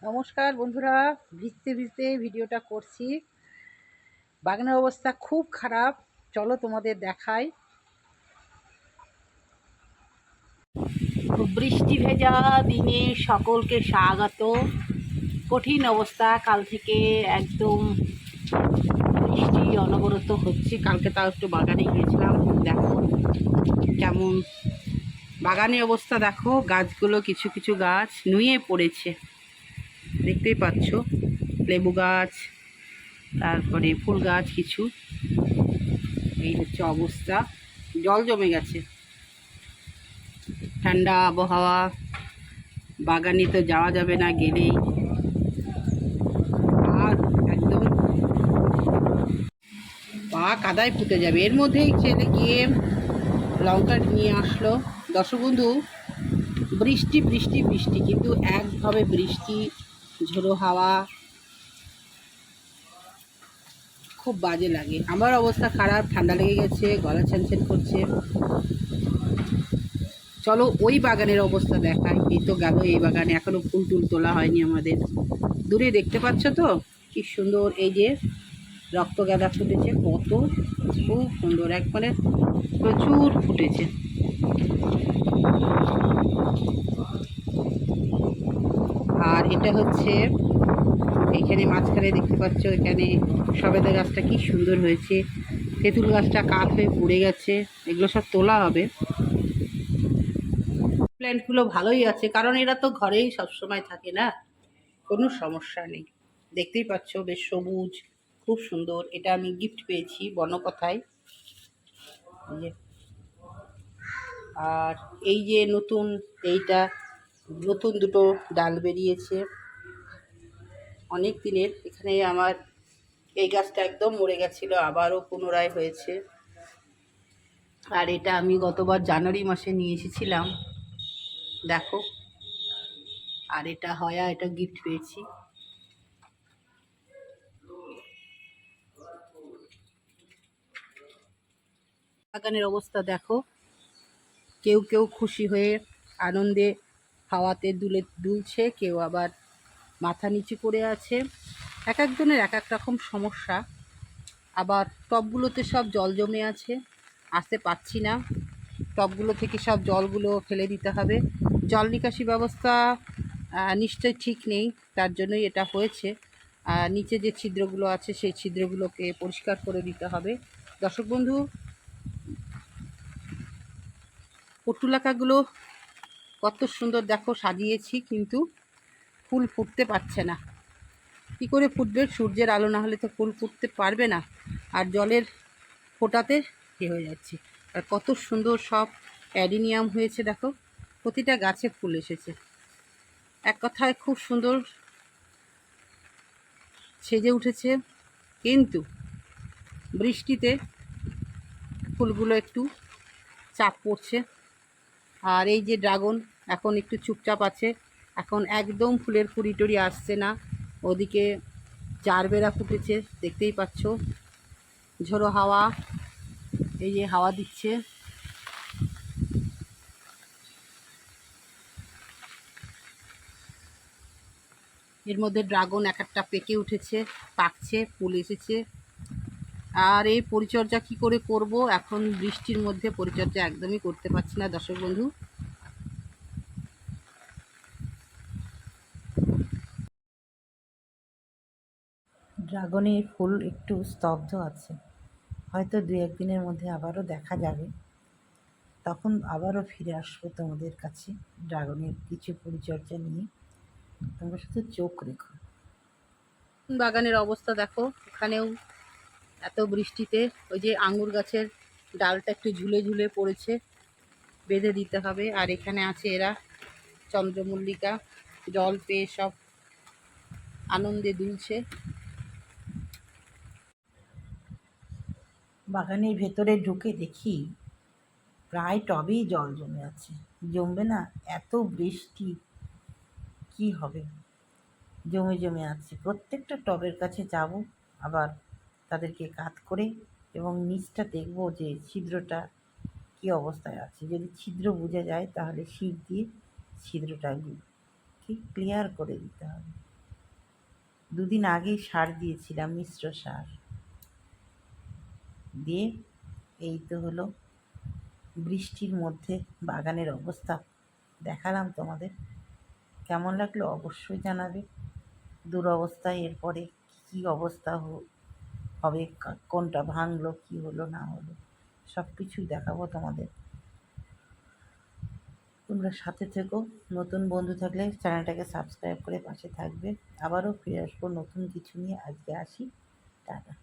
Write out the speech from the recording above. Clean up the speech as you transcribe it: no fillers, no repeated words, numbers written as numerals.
নমস্কার বন্ধুরা, ভিজতে ভিজতে ভিডিওটা করছি। বাগানের অবস্থা খুব খারাপ, চলো তোমাদের দেখাই। বৃষ্টি ভেজা দিনে সকলকে স্বাগত। কঠিন অবস্থা, কাল থেকে একদম বৃষ্টি অনবরত হচ্ছে। কালকে তাও একটু বাগানে গিয়েছিলাম, দেখো কেমন বাগানের অবস্থা। দেখো গাছগুলো, কিছু কিছু গাছ নুয়ে পড়েছে, দেখতেই পাচ্ছ। লেবু গাছ, তারপরে ফুল গাছ কিছু। এই হচ্ছে অবস্থা, জল জমে গেছে। ঠান্ডা আবহাওয়া, বাগানে তো যাওয়া যাবে না গেলেই, আর একদম পা কাদায় ফুটে যাবে। এর মধ্যেই ছেলে গিয়ে লঙ্কা নিয়ে আসলো। দর্শক বন্ধু, বৃষ্টি বৃষ্টি বৃষ্টি, কিন্তু একভাবে বৃষ্টি, ঝোড়ো হাওয়া, খুব বাজে লাগে। আমার অবস্থা খারাপ, ঠান্ডা লেগে গেছে, গলা ছ্যানছ্যান করছে। চলো ওই বাগানের অবস্থা দেখাই। এই তো গেল এই বাগানে, এখনো ফুল টুল তোলা হয়নি আমাদের। দূরে দেখতে পাচ্ছ তো কি সুন্দর, এই যে রক্ত গাঁদা ফুটেছে, কত খুব সুন্দর, একবারে প্রচুর ফুটেছে। আর এটা হচ্ছে এখানে মাঝখানে দেখতে পাচ্ছ, এখানে সবেদা গাছটা কি সুন্দর হয়েছে। তেঁতুল গাছটা কাঠ হয়ে পড়ে গেছে, এগুলো সব তোলা হবে। প্ল্যান্টগুলো ভালোই আছে, কারণ এরা তো ঘরেই সবসময় থাকে না, কোনো সমস্যা নেই। দেখতেই পাচ্ছ বেশ সবুজ, খুব সুন্দর। এটা আমি গিফট পেয়েছি বনকথায়। আর এই যে নতুন, এইটা নতুন দুটো ডাল বেরিয়েছে অনেক দিনের। এখানে আমার এই গাছটা একদম মরে গেছিলো, আবারও পুনরায় হয়েছে। আর এটা আমি গতবার জানুয়ারি মাসে নিয়ে এসেছিলাম, দেখো। আর এটা হয়া, এটা গিফট পেয়েছি। বাগানের অবস্থা দেখো, কেউ কেউ খুশি হয়ে আনন্দে হাওয়াতে দুলছে, কেউ আবার মাথা নিচু করে আছে। এক একজনের এক এক রকম সমস্যা। আবার টবগুলোতে সব জল জমে আছে, আসতে পারছি না। টবগুলো থেকে সব জলগুলো ফেলে দিতে হবে। জল নিকাশি ব্যবস্থা নিশ্চয়ই ঠিক নেই, তার জন্যই এটা হয়েছে। নিচে যে ছিদ্রগুলো আছে সেই ছিদ্রগুলোকে পরিষ্কার করে দিতে হবে। দর্শক বন্ধু, পটুলাকাগুলো কত সুন্দর দেখো সাজিয়েছি, কিন্তু ফুল ফুটতে পারছে না। কী করে ফুটবে? সূর্যের আলো না হলে তো ফুল ফুটতে পারবে না। আর জলের ফোঁটাতে এ হয়ে যাচ্ছে। আর কত সুন্দর সব অ্যাডিনিয়াম হয়েছে দেখো, প্রতিটা গাছে ফুল এসেছে। এক কথায় খুব সুন্দর সেজে উঠেছে, কিন্তু বৃষ্টিতে ফুলগুলো একটু চাপ পড়ছে। আর এই যে ড্রাগন, এখন একটু চুপচাপ আছে, এখন একদম ফুলের কুড়ি টুড়ি আসছে না। ওদিকে জারবেরা ফুটেছে, দেখতেই পাচ্ছ। ঝোড়ো হাওয়া, এই যে হাওয়া দিচ্ছে। এর মধ্যে ড্রাগন এক একটা পেকে উঠেছে, পাকছে, ফুল এসেছে। আর এই পরিচর্যা কি করে করব, এখন বৃষ্টির মধ্যে পরিচর্যা একদমই করতে পারছি না দর্শক বন্ধু। ড্রাগনের ফুল একটু স্তব্ধ আছে, হয়তো দু একদিনের মধ্যে আবারও দেখা যাবে। তখন আবারও ফিরে আসবো তোমাদের কাছে ড্রাগনের কিছু পরিচর্যা নিয়ে। তোমরা শুধু চোখ রেখো। বাগানের অবস্থা দেখো, এখানেও এত বৃষ্টিতে ওই যে আঙ্গুর গাছের ডালটা একটু ঝুলে ঝুলে পড়েছে, বেঁধে দিতে হবে। আর এখানে আছে এরা চন্দ্রমল্লিকা, জল পেয়ে সব আনন্দে দুলছে। বাগানের ভেতরে ঢুকে দেখি প্রায় টবেই জল জমে আছে। জমবে না? এত বৃষ্টি, কি হবে? জমে জমে আছে। প্রত্যেকটা টবের কাছে যাব, আবার তাদেরকে কাত করে এবং নিচটা দেখব যে ছিদ্রটা কী অবস্থায় আছে। যদি ছিদ্র বোঝা যায় তাহলে শিক দিয়ে ছিদ্রটা ঠিক ক্লিয়ার করে দিতে হবে। দুদিন আগেই সার দিয়েছিলাম, মিশ্র সার দিয়ে। এই তো হলো বৃষ্টির মধ্যে বাগানের অবস্থা দেখালাম তোমাদের। কেমন লাগলো অবশ্যই জানাবে। দুরবস্থায় এরপরে কী অবস্থা হবে, কোনটা ভাঙলো, কী হলো না হলো, সব কিছুই দেখাবো তোমাদের। তোমরা সাথে থেকো। নতুন বন্ধু থাকলে চ্যানেলটাকে সাবস্ক্রাইব করে পাশে থাকবে। আবারও ফিরে আসবো নতুন কিছু নিয়ে। আজকে আসি, টাটা।